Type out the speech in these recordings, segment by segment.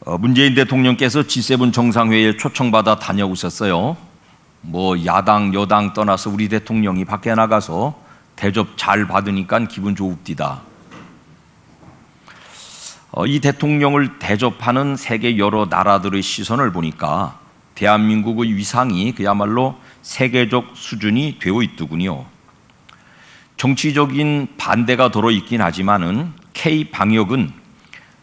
문재인 대통령께서 G7 정상회의에 초청받아 다녀오셨어요. 야당 여당 떠나서 우리 대통령이 밖에 나가서 대접 잘 받으니까 기분 좋읍디다. 이 대통령을 대접하는 세계 여러 나라들의 시선을 보니까 대한민국의 위상이 그야말로 세계적 수준이 되어 있더군요. 정치적인 반대가 들어있긴 하지만은 K-방역은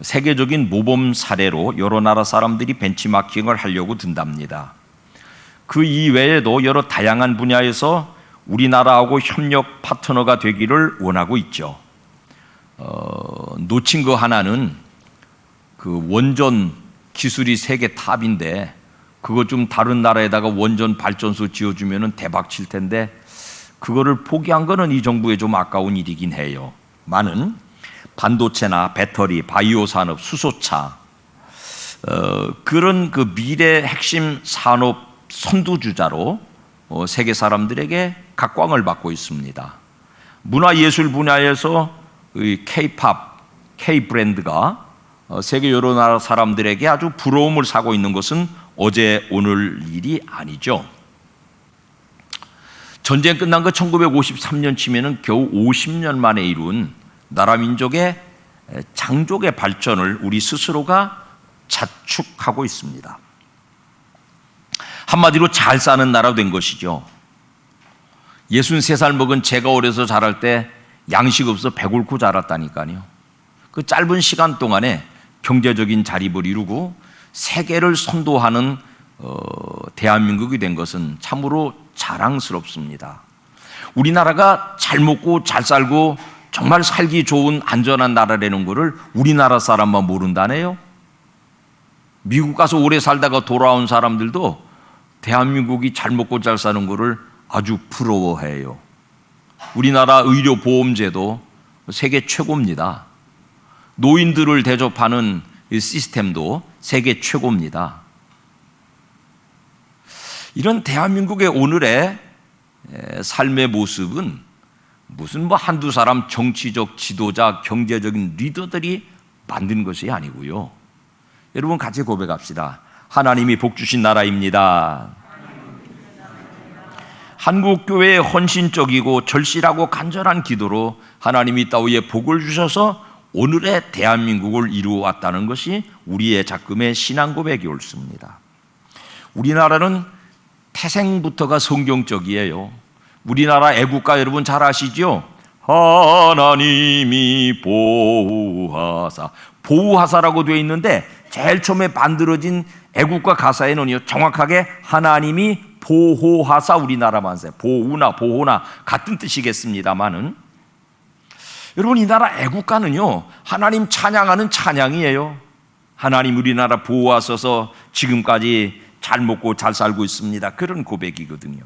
세계적인 모범 사례로 여러 나라 사람들이 벤치마킹을 하려고 든답니다. 그 이외에도 여러 다양한 분야에서 우리나라하고 협력 파트너가 되기를 원하고 있죠. 놓친 거 하나는 그 원전 기술이 세계 탑인데 그거 좀 다른 나라에다가 원전 발전소 지어주면 대박 칠 텐데 그거를 포기한 거는 이 정부에 좀 아까운 일이긴 해요. 많은 반도체나 배터리, 바이오 산업, 수소차 그런 그 미래 핵심 산업 선두주자로 세계 사람들에게 각광을 받고 있습니다. 문화예술 분야에서 K-팝, K-브랜드가 세계 여러 나라 사람들에게 아주 부러움을 사고 있는 것은 어제 오늘 일이 아니죠. 전쟁 끝난 거 1953년 치면은 겨우 50년 만에 이룬 나라 민족의 장족의 발전을 우리 스스로가 자축하고 있습니다. 한마디로 잘 사는 나라 된 것이죠. 63살 먹은 제가 어려서 자랄 때 양식 없어 배골고 자랐다니까요. 그 짧은 시간 동안에 경제적인 자립을 이루고 세계를 선도하는 대한민국이 된 것은 참으로 자랑스럽습니다. 우리나라가 잘 먹고 잘 살고 정말 살기 좋은 안전한 나라라는 것을 우리나라 사람만 모른다네요. 미국 가서 오래 살다가 돌아온 사람들도 대한민국이 잘 먹고 잘 사는 것을 아주 부러워해요. 우리나라 의료보험제도 세계 최고입니다. 노인들을 대접하는 시스템도 세계 최고입니다. 이런 대한민국의 오늘의 삶의 모습은 무슨 한두 사람 정치적 지도자, 경제적인 리더들이 만든 것이 아니고요. 여러분 같이 고백합시다. 하나님이 복 주신 나라입니다. 한국교회의 헌신적이고 절실하고 간절한 기도로 하나님이 따위에 복을 주셔서 오늘의 대한민국을 이루어 왔다는 것이 우리의 작금의 신앙 고백이 옳습니다. 우리나라는 태생부터가 성경적이에요. 우리나라 애국가 여러분 잘 아시죠? 하나님이 보호하사, 보호하사라고 되어 있는데 제일 처음에 만들어진 애국가 가사에는요 정확하게 하나님이 보호하사 우리나라만 세, 보호나 같은 뜻이겠습니다만은 여러분 이 나라 애국가는요 하나님 찬양하는 찬양이에요. 하나님 우리나라 보호하셔서 지금까지 잘 먹고 잘 살고 있습니다. 그런 고백이거든요.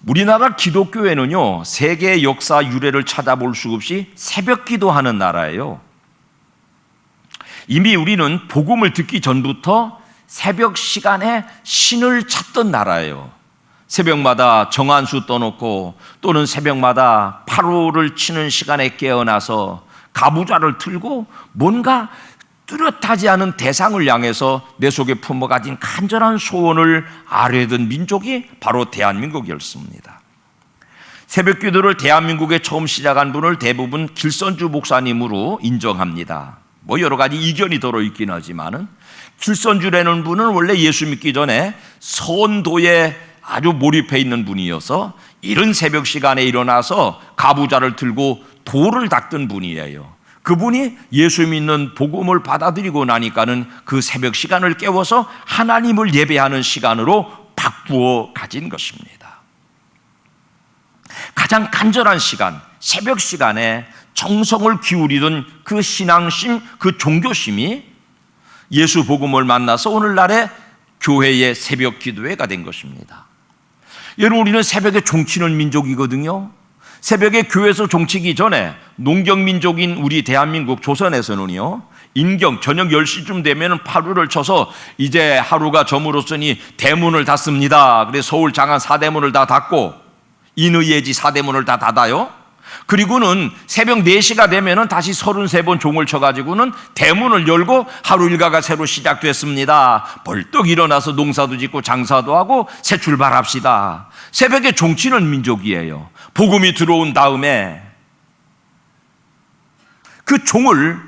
우리나라 기독교회는요 세계의 역사 유래를 찾아볼 수 없이 새벽 기도하는 나라예요. 이미 우리는 복음을 듣기 전부터 새벽 시간에 신을 찾던 나라예요. 새벽마다 정한수 떠놓고 또는 새벽마다 파로를 치는 시간에 깨어나서 가부좌를 틀고 뭔가 뚜렷하지 않은 대상을 향해서 내 속에 품어가진 간절한 소원을 아뢰던 민족이 바로 대한민국이었습니다. 새벽 기도를 대한민국에 처음 시작한 분을 대부분 길선주 목사님으로 인정합니다. 여러 가지 이견이 들어있긴 하지만은 길선주라는 분은 원래 예수 믿기 전에 선도에 아주 몰입해 있는 분이어서 이른 새벽 시간에 일어나서 가부좌를 들고 돌을 닦던 분이에요. 그분이 예수 믿는 복음을 받아들이고 나니까는 그 새벽 시간을 깨워서 하나님을 예배하는 시간으로 바꾸어 가진 것입니다. 가장 간절한 시간, 새벽 시간에 정성을 기울이던 그 신앙심, 그 종교심이 예수 복음을 만나서 오늘날의 교회의 새벽 기도회가 된 것입니다. 여러분 우리는 새벽에 종치는 민족이거든요. 새벽에 교회에서 종치기 전에 농경민족인 우리 대한민국 조선에서는요 인경 저녁 10시쯤 되면 파루를 쳐서 이제 하루가 저물었으니 대문을 닫습니다. 그래서 서울 장안 4대문을 다 닫고 인의예지 4대문을 다 닫아요. 그리고는 새벽 4시가 되면은 다시 33번 종을 쳐가지고는 대문을 열고 하루 일과가 새로 시작됐습니다. 벌떡 일어나서 농사도 짓고 장사도 하고 새 출발합시다. 새벽에 종치는 민족이에요. 복음이 들어온 다음에 그 종을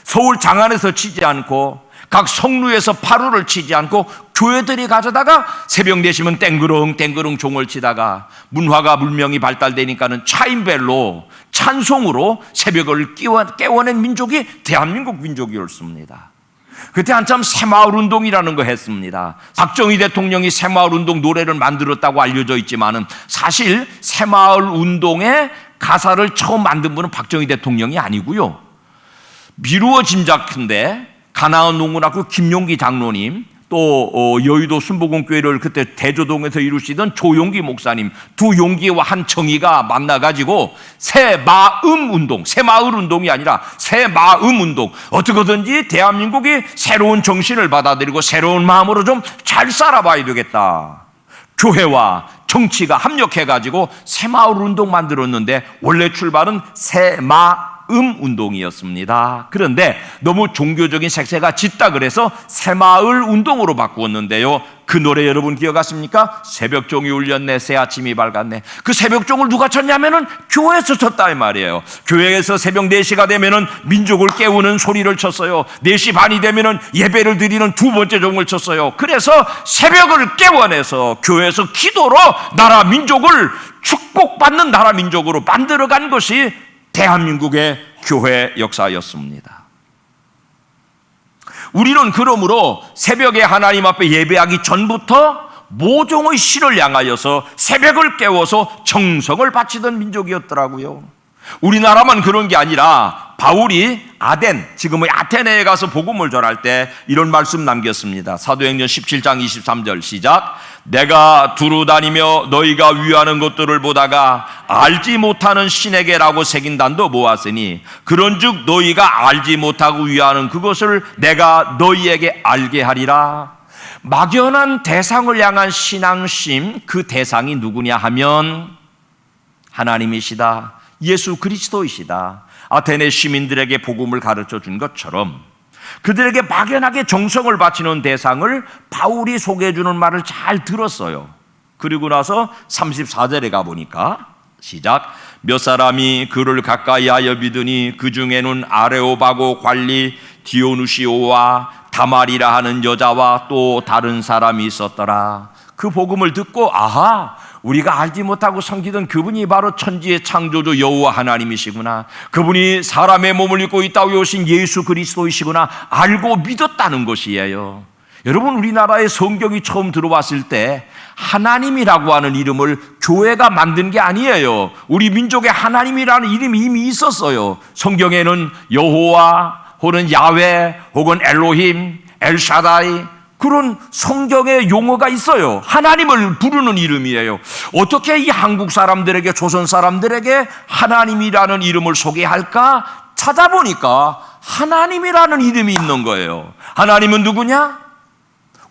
서울 장안에서 치지 않고 각 성루에서 파루를 치지 않고 교회들이 가져다가 새벽 4시면 땡그릉 종을 치다가 문화가 문명이 발달되니까는 차인벨로 찬송으로 새벽을 깨워낸 민족이 대한민국 민족이었습니다. 그때 한참 새마을운동이라는 거 했습니다. 박정희 대통령이 새마을운동 노래를 만들었다고 알려져 있지만은 사실 새마을운동의 가사를 처음 만든 분은 박정희 대통령이 아니고요. 미루어진 작인데 가나안 농문학교 김용기 장로님, 또 여의도 순복음교회를 그때 대조동에서 이루시던 조용기 목사님, 두 용기와 한 정의가 만나가지고 새마음운동, 새마을운동이 아니라 새마음운동, 어떻게든지 대한민국이 새로운 정신을 받아들이고 새로운 마음으로 좀 잘 살아봐야 되겠다. 교회와 정치가 합력해가지고 새마을운동 만들었는데 원래 출발은 운동이었습니다. 그런데 너무 종교적인 색채가 짙다 그래서 새마을 운동으로 바꾸었는데요. 그 노래 여러분 기억하십니까? 새벽종이 울렸네, 새 아침이 밝았네. 그 새벽종을 누가 쳤냐면은 교회에서 쳤다 이 말이에요. 교회에서 새벽 4시가 되면은 민족을 깨우는 소리를 쳤어요. 4시 반이 되면은 예배를 드리는 두 번째 종을 쳤어요. 그래서 새벽을 깨워내서 교회에서 기도로 나라 민족을 축복받는 나라 민족으로 만들어간 것이 대한민국의 교회 역사였습니다. 우리는 그러므로 새벽에 하나님 앞에 예배하기 전부터 모종의 신을 향하여서 새벽을 깨워서 정성을 바치던 민족이었더라고요. 우리나라만 그런 게 아니라 바울이 아덴, 지금의 아테네에 가서 복음을 전할 때 이런 말씀 남겼습니다. 사도행전 17장 23절 시작. 내가 두루 다니며 너희가 위하는 것들을 보다가 알지 못하는 신에게라고 새긴 단도 모았으니 그런즉 너희가 알지 못하고 위하는 그것을 내가 너희에게 알게 하리라. 막연한 대상을 향한 신앙심, 그 대상이 누구냐 하면 하나님이시다, 예수 그리스도이시다. 아테네 시민들에게 복음을 가르쳐 준 것처럼 그들에게 막연하게 정성을 바치는 대상을 바울이 소개해 주는 말을 잘 들었어요. 그리고 나서 34절에 가보니까 시작. 몇 사람이 그를 가까이 하여 믿으니 그 중에는 아레오바고 관리 디오누시오와 다말이라 하는 여자와 또 다른 사람이 있었더라. 그 복음을 듣고 아하, 우리가 알지 못하고 섬기던 그분이 바로 천지의 창조주 여호와 하나님이시구나, 그분이 사람의 몸을 입고 이 땅에 오신 예수 그리스도이시구나 알고 믿었다는 것이에요. 여러분, 우리나라에 성경이 처음 들어왔을 때 하나님이라고 하는 이름을 교회가 만든 게 아니에요. 우리 민족에 하나님이라는 이름이 이미 있었어요. 성경에는 여호와 혹은 야훼 혹은 엘로힘, 엘샤다이, 그런 성경의 용어가 있어요. 하나님을 부르는 이름이에요. 어떻게 이 한국 사람들에게, 조선 사람들에게 하나님이라는 이름을 소개할까 찾아보니까 하나님이라는 이름이 있는 거예요. 하나님은 누구냐?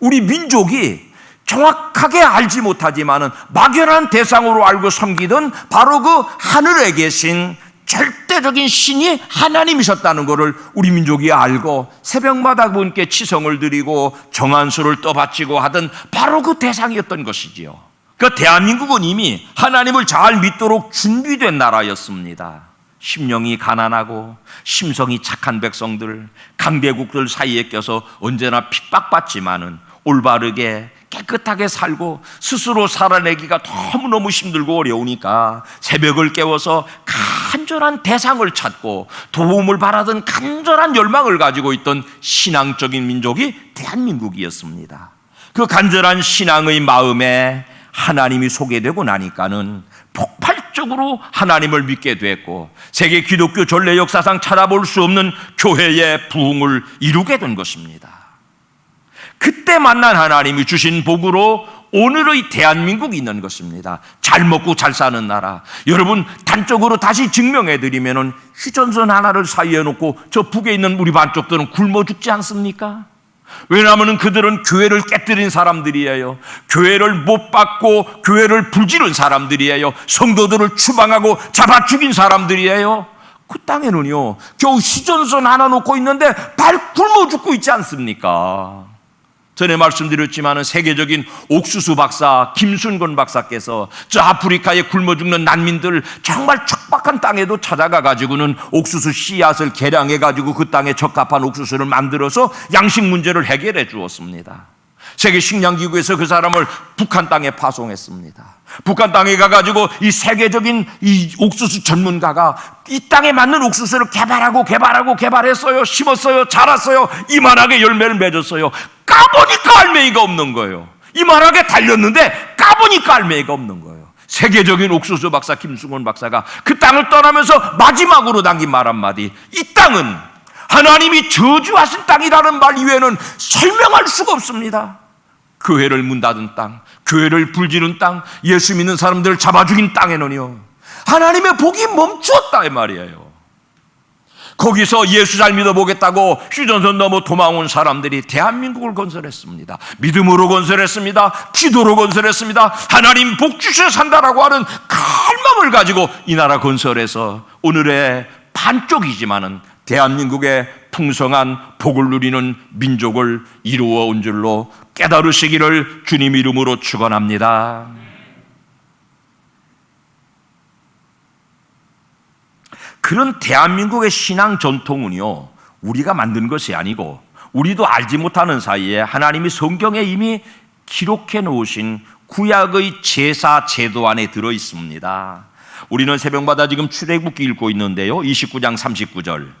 우리 민족이 정확하게 알지 못하지만은 막연한 대상으로 알고 섬기던 바로 그 하늘에 계신 절대적인 신이 하나님이셨다는 것을 우리 민족이 알고 새벽마다 그분께 치성을 드리고 정한수를 떠바치고 하던 바로 그 대상이었던 것이지요. 그 대한민국은 이미 하나님을 잘 믿도록 준비된 나라였습니다. 심령이 가난하고 심성이 착한 백성들, 강대국들 사이에 껴서 언제나 핍박받지만은 올바르게 깨끗하게 살고 스스로 살아내기가 너무너무 힘들고 어려우니까 새벽을 깨워서 간절한 대상을 찾고 도움을 바라던 간절한 열망을 가지고 있던 신앙적인 민족이 대한민국이었습니다. 그 간절한 신앙의 마음에 하나님이 소개되고 나니까는 폭발적으로 하나님을 믿게 됐고 세계 기독교 전례 역사상 찾아볼 수 없는 교회의 부흥을 이루게 된 것입니다. 그때 만난 하나님이 주신 복으로 오늘의 대한민국이 있는 것입니다. 잘 먹고 잘 사는 나라. 여러분, 단적으로 다시 증명해 드리면은 휴전선 하나를 사이에 놓고 저 북에 있는 우리 반쪽들은 굶어 죽지 않습니까? 왜냐하면 그들은 교회를 깨뜨린 사람들이에요. 교회를 못 받고 교회를 불지른 사람들이에요. 성도들을 추방하고 잡아 죽인 사람들이에요. 그 땅에는요, 겨우 휴전선 하나 놓고 있는데 발 굶어 죽고 있지 않습니까? 전에 말씀드렸지만 세계적인 옥수수 박사 김순건 박사께서 저 아프리카에 굶어 죽는 난민들 정말 척박한 땅에도 찾아가 가지고는 옥수수 씨앗을 개량해 가지고 그 땅에 적합한 옥수수를 만들어서 양식 문제를 해결해 주었습니다. 세계 식량기구에서 그 사람을 북한 땅에 파송했습니다. 북한 땅에 가가지고 이 세계적인 이 옥수수 전문가가 이 땅에 맞는 옥수수를 개발했어요. 심었어요. 자랐어요. 이만하게 열매를 맺었어요. 까보니까 알맹이가 없는 거예요. 이만하게 달렸는데 까보니까 알맹이가 없는 거예요. 세계적인 옥수수 박사 김승원 박사가 그 땅을 떠나면서 마지막으로 남긴 말 한마디, 이 땅은 하나님이 저주하신 땅이라는 말 이외에는 설명할 수가 없습니다. 교회를 문 닫은 땅, 교회를 불지른 땅, 예수 믿는 사람들을 잡아 죽인 땅에는요, 하나님의 복이 멈추었다 이 말이에요. 거기서 예수 잘 믿어보겠다고 휴전선 넘어 도망온 사람들이 대한민국을 건설했습니다. 믿음으로 건설했습니다. 기도로 건설했습니다. 하나님 복 주셔 산다라고 하는 갈망을 가지고 이 나라 건설해서 오늘의 반쪽이지만은 대한민국의 풍성한 복을 누리는 민족을 이루어 온 줄로 깨달으시기를 주님 이름으로 축원합니다. 그런 대한민국의 신앙 전통은요, 우리가 만든 것이 아니고 우리도 알지 못하는 사이에 하나님이 성경에 이미 기록해 놓으신 구약의 제사 제도 안에 들어 있습니다. 우리는 새벽마다 지금 출애굽기 읽고 있는데요, 29장 39절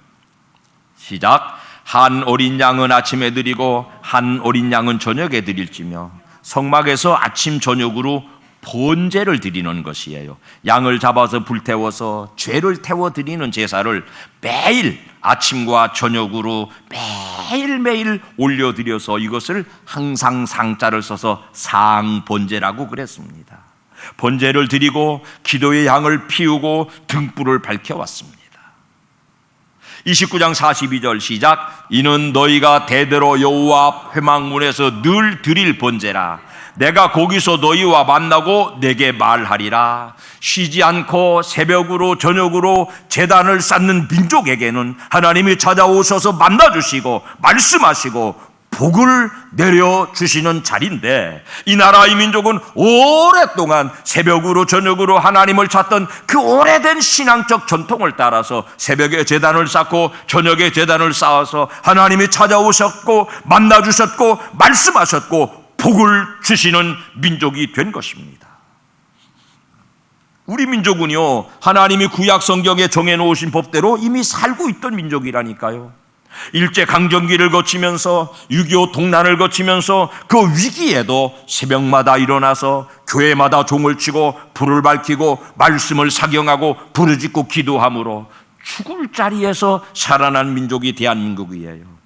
시작. 한 어린 양은 아침에 드리고 한 어린 양은 저녁에 드릴지며 성막에서 아침 저녁으로 번제를 드리는 것이에요. 양을 잡아서 불태워서 죄를 태워 드리는 제사를 매일 아침과 저녁으로 매일매일 올려드려서 이것을 항상 상자를 써서 상번제라고 그랬습니다. 번제를 드리고 기도의 향을 피우고 등불을 밝혀왔습니다. 29장 42절 시작. 이는 너희가 대대로 여호와 앞 회막문에서 늘 드릴 번제라. 내가 거기서 너희와 만나고 내게 말하리라. 쉬지 않고 새벽으로 저녁으로 제단을 쌓는 민족에게는 하나님이 찾아오셔서 만나주시고 말씀하시고 복을 내려주시는 자리인데, 이 나라 이 민족은 오랫동안 새벽으로 저녁으로 하나님을 찾던 그 오래된 신앙적 전통을 따라서 새벽에 제단을 쌓고 저녁에 제단을 쌓아서 하나님이 찾아오셨고 만나주셨고 말씀하셨고 복을 주시는 민족이 된 것입니다. 우리 민족은요, 하나님이 구약 성경에 정해놓으신 법대로 이미 살고 있던 민족이라니까요. 일제강점기를 거치면서 6.25 동란을 거치면서 그 위기에도 새벽마다 일어나서 교회마다 종을 치고 불을 밝히고 말씀을 사경하고 부르짖고 기도함으로 죽을 자리에서 살아난 민족이 대한민국이에요.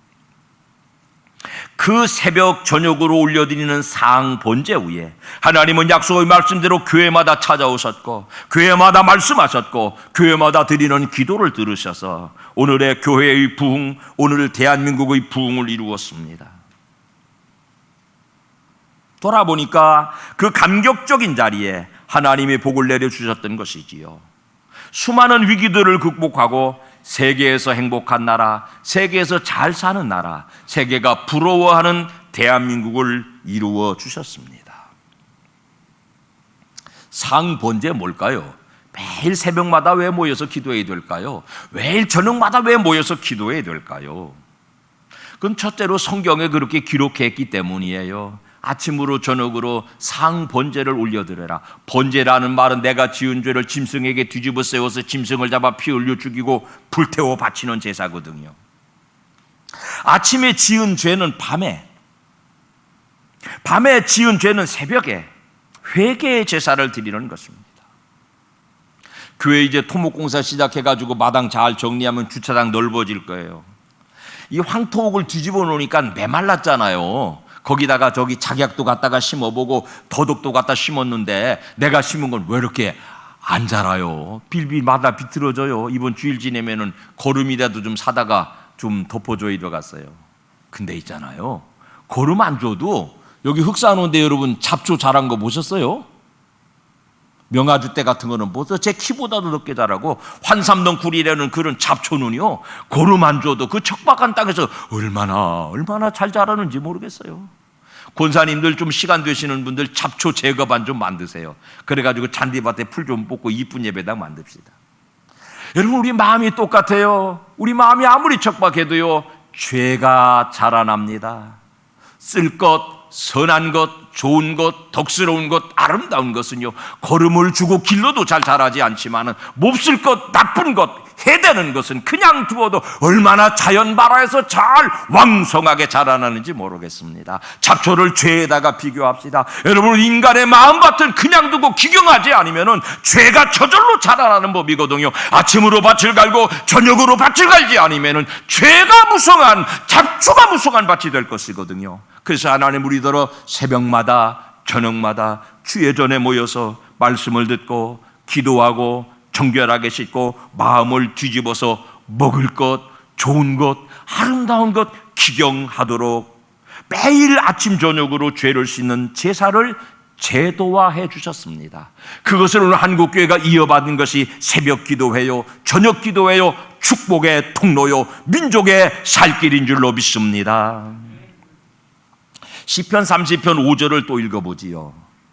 그 새벽 저녁으로 올려드리는 상번제 후에 하나님은 약속의 말씀대로 교회마다 찾아오셨고 교회마다 말씀하셨고 교회마다 드리는 기도를 들으셔서 오늘의 교회의 부흥, 오늘 대한민국의 부흥을 이루었습니다. 돌아보니까 그 감격적인 자리에 하나님의 복을 내려주셨던 것이지요. 수많은 위기들을 극복하고 세계에서 행복한 나라, 세계에서 잘 사는 나라, 세계가 부러워하는 대한민국을 이루어 주셨습니다. 상번제 뭘까요? 매일 새벽마다 왜 모여서 기도해야 될까요? 매일 저녁마다 왜 모여서 기도해야 될까요? 그건 첫째로 성경에 그렇게 기록했기 때문이에요. 아침으로 저녁으로 상번제를 올려드려라. 번제라는 말은 내가 지은 죄를 짐승에게 뒤집어 세워서 짐승을 잡아 피 흘려 죽이고 불태워 바치는 제사거든요. 아침에 지은 죄는 밤에 지은 죄는 새벽에 회개의 제사를 드리는 것입니다. 교회 이제 토목공사 시작해가지고 마당 잘 정리하면 주차장 넓어질 거예요. 이 황토옥을 뒤집어 놓으니까 메말랐잖아요. 거기다가 저기 작약도 갖다가 심어보고 더덕도 갖다 심었는데 내가 심은 건 왜 이렇게 안 자라요? 빌빌마다 비틀어져요. 이번 주일 지내면은 거름이라도 좀 사다가 좀 덮어줘야 들어갔어요. 근데 있잖아요, 거름 안 줘도 여기 흙 쌓아놓은데 여러분 잡초 자란 거 보셨어요? 명아주 때 같은 거는 보세요. 제 키보다도 높게 자라고 환삼동 구리라는 그런 잡초는요 거름 안 줘도 그 척박한 땅에서 얼마나 잘 자라는지 모르겠어요. 권사님들 좀 시간 되시는 분들 잡초 제거반 좀 만드세요. 그래가지고 잔디밭에 풀 좀 뽑고 이쁜 예배당 만듭시다. 여러분 우리 마음이 똑같아요. 우리 마음이 아무리 척박해도요 죄가 자라납니다. 쓸 것, 선한 것, 좋은 것, 덕스러운 것, 아름다운 것은요 거름을 주고 길러도 잘 자라지 않지만 몹쓸 것, 나쁜 것, 해대는 것은 그냥 두어도 얼마나 자연 발화해서 잘 왕성하게 자라나는지 모르겠습니다. 잡초를 죄에다가 비교합시다. 여러분 인간의 마음밭을 그냥 두고 기경하지 않으면 죄가 저절로 자라나는 법이거든요. 아침으로 밭을 갈고 저녁으로 밭을 갈지 않으면 죄가 무성한, 잡초가 무성한 밭이 될 것이거든요. 그래서 하나님 우리더러 새벽마다 저녁마다 주의 전에 모여서 말씀을 듣고 기도하고 정결하게 씻고 마음을 뒤집어서 먹을 것, 좋은 것, 아름다운 것 기경하도록 매일 아침 저녁으로 죄를 씻는 제사를 제도화해 주셨습니다. 그것을 오늘 한국교회가 이어받은 것이 새벽 기도회요, 저녁 기도회요, 축복의 통로요, 민족의 살 길인 줄로 믿습니다. 시편 30편 5절을 또 읽어보지요.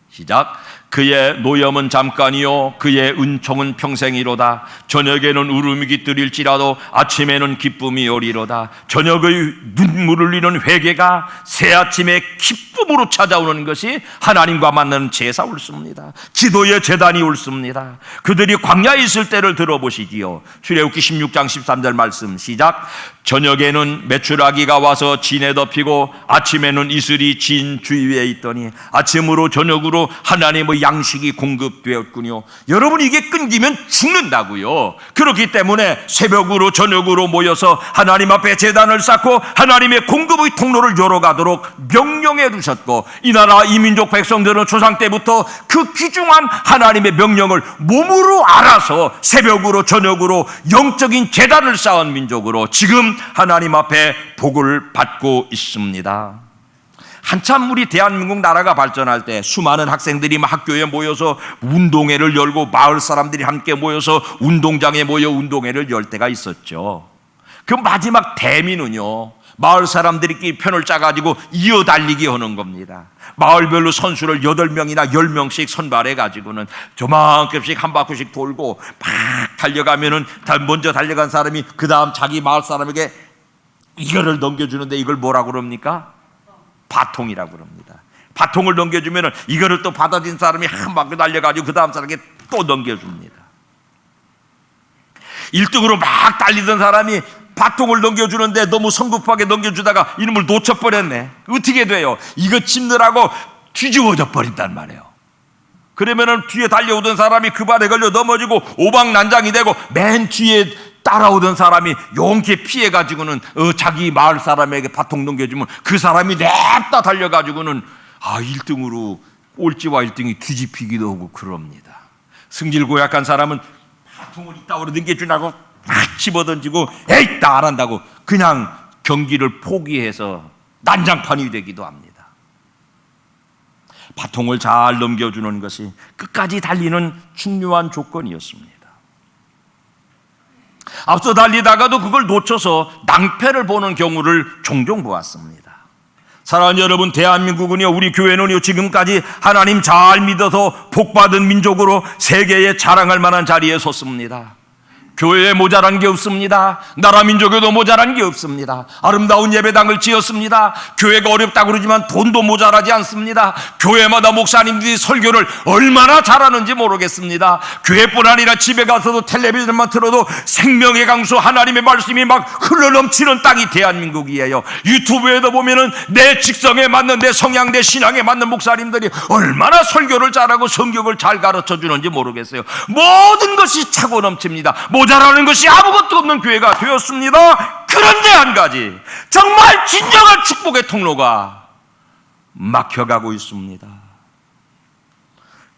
시작. 그의 노염은 잠깐이요 그의 은총은 평생이로다. 저녁에는 울음이 깃들일지라도 아침에는 기쁨이 오리로다. 저녁의 눈물을 흘리는 회개가 새아침에 기쁨으로 찾아오는 것이 하나님과 만나는 제사 옳습니다. 기도의 제단이 옳습니다. 그들이 광야에 있을 때를 들어보시지요. 출애굽기 16장 13절 말씀 시작. 저녁에는 메추라기가 와서 진에 덮이고 아침에는 이슬이 진 주위에 있더니 아침으로 저녁으로 하나님의 양식이 공급되었군요. 여러분 이게 끊기면 죽는다고요. 그렇기 때문에 새벽으로 저녁으로 모여서 하나님 앞에 제단을 쌓고 하나님의 공급의 통로를 열어가도록 명령해 두셨고 이 나라 이민족 백성들은 조상 때부터 그 귀중한 하나님의 명령을 몸으로 알아서 새벽으로 저녁으로 영적인 제단을 쌓은 민족으로 지금 하나님 앞에 복을 받고 있습니다. 한참 우리 대한민국 나라가 발전할 때 수많은 학생들이 학교에 모여서 운동회를 열고 마을 사람들이 함께 모여서 운동장에 모여 운동회를 열 때가 있었죠. 그 마지막 대미는요 마을 사람들끼리 편을 짜가지고 이어달리기 하는 겁니다. 마을별로 선수를 8명이나 10명씩 선발해가지고는 조만큼씩 한 바퀴씩 돌고 막 달려가면은 먼저 달려간 사람이 그 다음 자기 마을 사람에게 이거를 넘겨주는데 이걸 뭐라고 그럽니까? 바통이라고 그럽니다. 바통을 넘겨주면은 이거를 또 받아진 사람이 한 바퀴 달려가지고 그 다음 사람에게 또 넘겨줍니다. 1등으로 막 달리던 사람이 바통을 넘겨주는데 너무 성급하게 넘겨주다가 이놈을 놓쳐버렸네. 어떻게 돼요? 이거 짚느라고 뒤집어져 버린단 말이에요. 그러면은 뒤에 달려오던 사람이 그 발에 걸려 넘어지고 오방난장이 되고 맨 뒤에 따라오던 사람이 용케 피해가지고는 자기 마을 사람에게 바통 넘겨주면 그 사람이 냅다 달려가지고는 1등으로 꼴찌와 1등이 뒤집히기도 하고 그럽니다. 승질 고약한 사람은 바통을 이따구로 넘겨주라고 막 집어던지고 에이 나 안 한다고 그냥 경기를 포기해서 난장판이 되기도 합니다. 바통을 잘 넘겨주는 것이 끝까지 달리는 중요한 조건이었습니다. 앞서 달리다가도 그걸 놓쳐서 낭패를 보는 경우를 종종 보았습니다. 사랑하는 여러분, 대한민국은요, 우리 교회는요, 지금까지 하나님 잘 믿어서 복받은 민족으로 세계에 자랑할 만한 자리에 섰습니다. 교회에 모자란 게 없습니다. 나라 민족에도 모자란 게 없습니다. 아름다운 예배당을 지었습니다. 교회가 어렵다고 그러지만 돈도 모자라지 않습니다. 교회마다 목사님들이 설교를 얼마나 잘하는지 모르겠습니다. 교회뿐 아니라 집에 가서도 텔레비전만 틀어도 생명의 강수 하나님의 말씀이 막 흘러넘치는 땅이 대한민국이에요. 유튜브에도 보면은 내 직성에 맞는, 내 성향, 내 신앙에 맞는 목사님들이 얼마나 설교를 잘하고 성경을 잘 가르쳐 주는지 모르겠어요. 모든 것이 차고 넘칩니다. 모자라는 것이 아무것도 없는 교회가 되었습니다. 그런데 한 가지, 정말 진정한 축복의 통로가 막혀가고 있습니다.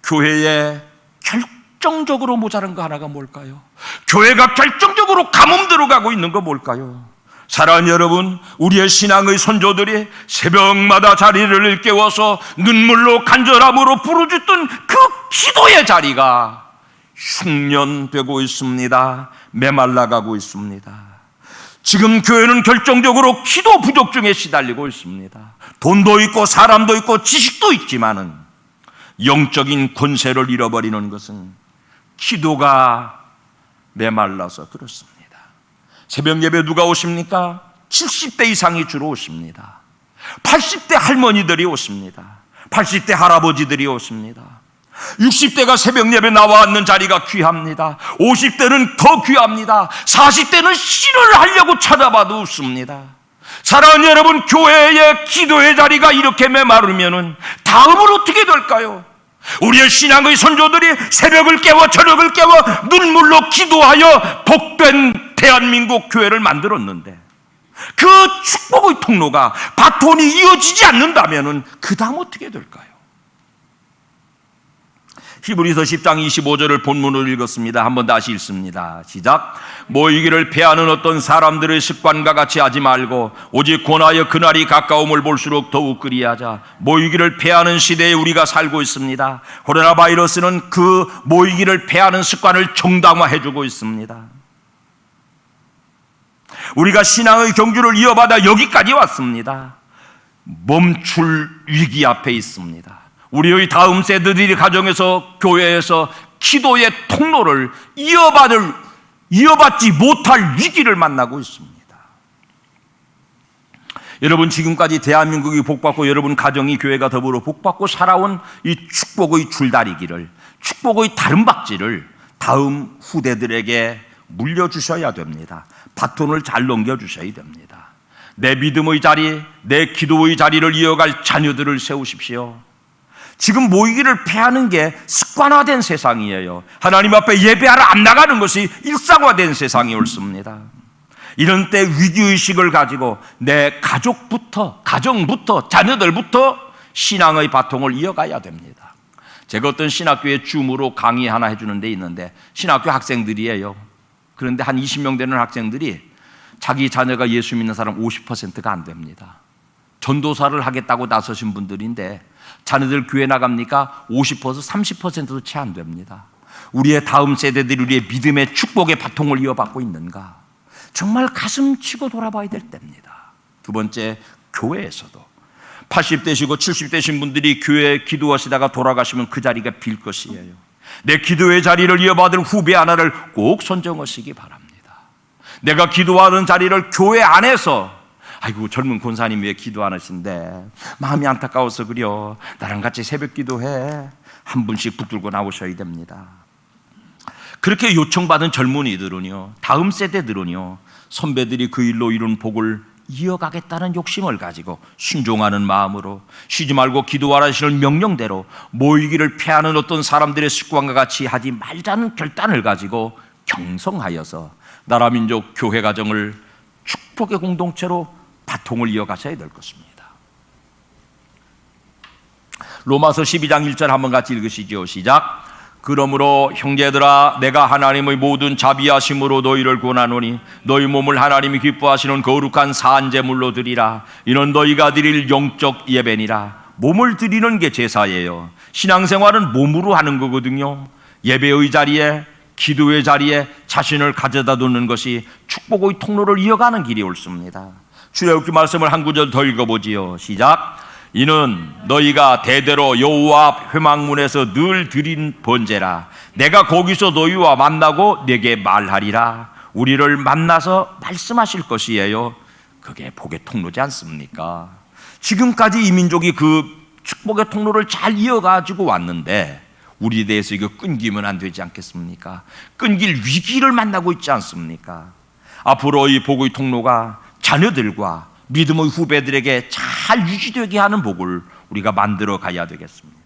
교회에 결정적으로 모자란 거 하나가 뭘까요? 교회가 결정적으로 가뭄 들어가고 있는 거 뭘까요? 사랑하는 여러분, 우리의 신앙의 선조들이 새벽마다 자리를 일깨워서 눈물로 간절함으로 부르짖던 그 기도의 자리가 흉년되고 있습니다. 메말라가고 있습니다. 지금 교회는 결정적으로 기도 부족 중에 시달리고 있습니다. 돈도 있고 사람도 있고 지식도 있지만은 영적인 권세를 잃어버리는 것은 기도가 메말라서 그렇습니다. 새벽 예배 누가 오십니까? 70대 이상이 주로 오십니다. 80대 할머니들이 오십니다. 80대 할아버지들이 오십니다. 60대가 새벽 예배 나와 앉는 자리가 귀합니다. 50대는 더 귀합니다. 40대는 신을 하려고 찾아봐도 없습니다. 사랑하는 여러분, 교회의 기도의 자리가 이렇게 메마르면 다음은 어떻게 될까요? 우리의 신앙의 선조들이 새벽을 깨워 저녁을 깨워 눈물로 기도하여 복된 대한민국 교회를 만들었는데 그 축복의 통로가 바톤이 이어지지 않는다면 그 다음 어떻게 될까요? 히브리서 10장 25절을 본문으로 읽었습니다. 한번 다시 읽습니다. 시작. 모이기를 패하는 어떤 사람들의 습관과 같이 하지 말고 오직 권하여 그날이 가까움을 볼수록 더욱 그리하자. 모이기를 패하는 시대에 우리가 살고 있습니다. 코로나 바이러스는 그 모이기를 패하는 습관을 정당화해주고 있습니다. 우리가 신앙의 경주를 이어받아 여기까지 왔습니다. 멈출 위기 앞에 있습니다. 우리의 다음 세대들이 가정에서 교회에서 기도의 통로를 이어받지 못할 위기를 만나고 있습니다. 여러분, 지금까지 대한민국이 복받고 여러분 가정이 교회가 더불어 복받고 살아온 이 축복의 줄다리기를, 축복의 다름박질을 다음 후대들에게 물려주셔야 됩니다. 바톤을 잘 넘겨주셔야 됩니다. 내 믿음의 자리, 내 기도의 자리를 이어갈 자녀들을 세우십시오. 지금 모이기를 패하는 게 습관화된 세상이에요. 하나님 앞에 예배하러 안 나가는 것이 일상화된 세상이 옳습니다. 이런 때 위기의식을 가지고 내 가정부터 자녀들부터 신앙의 바통을 이어가야 됩니다. 제가 어떤 신학교에 줌으로 강의 하나 해주는 데 있는데 신학교 학생들이에요. 그런데 한 20명 되는 학생들이 자기 자녀가 예수 믿는 사람 50%가 안 됩니다. 전도사를 하겠다고 나서신 분들인데 자녀들 교회 나갑니까? 50% 30%도 채 안 됩니다. 우리의 다음 세대들이 우리의 믿음의 축복의 바통을 이어받고 있는가? 정말 가슴 치고 돌아봐야 될 때입니다. 두 번째, 교회에서도 80대시고 70대신 분들이 교회에 기도하시다가 돌아가시면 그 자리가 빌 것이에요. 내 기도의 자리를 이어받을 후배 하나를 꼭 선정하시기 바랍니다. 내가 기도하는 자리를 교회 안에서, 아이고 젊은 권사님 왜 기도 안 하신데 마음이 안타까워서 그려, 나랑 같이 새벽 기도해, 한 분씩 붙들고 나오셔야 됩니다. 그렇게 요청받은 젊은이들은요, 다음 세대들은요, 선배들이 그 일로 이룬 복을 이어가겠다는 욕심을 가지고 순종하는 마음으로 쉬지 말고 기도하라시는 명령대로 모이기를 패하는 어떤 사람들의 습관과 같이 하지 말자는 결단을 가지고 경성하여서 나라 민족 교회 가정을 축복의 공동체로 바통을 이어가셔야 될 것입니다. 로마서 12장 1절 한번 같이 읽으시죠. 시작. 그러므로 형제들아, 내가 하나님의 모든 자비하심으로 너희를 권하노니 너희 몸을 하나님이 기뻐하시는 거룩한 산제물로 드리라. 이는 너희가 드릴 영적 예배니라. 몸을 드리는 게 제사예요. 신앙생활은 몸으로 하는 거거든요. 예배의 자리에, 기도의 자리에 자신을 가져다 두는 것이 축복의 통로를 이어가는 길이 옳습니다. 출애굽기 말씀을 한 구절 더 읽어보지요. 시작. 이는 너희가 대대로 여호와 앞 회막문에서 늘 드린 번제라. 내가 거기서 너희와 만나고 내게 말하리라. 우리를 만나서 말씀하실 것이에요. 그게 복의 통로지 않습니까? 지금까지 이 민족이 그 축복의 통로를 잘 이어가지고 왔는데 우리에 대해서 이거 끊기면 안 되지 않겠습니까? 끊길 위기를 만나고 있지 않습니까? 앞으로 이 복의 통로가 자녀들과 믿음의 후배들에게 잘 유지되게 하는 복을 우리가 만들어 가야 되겠습니다.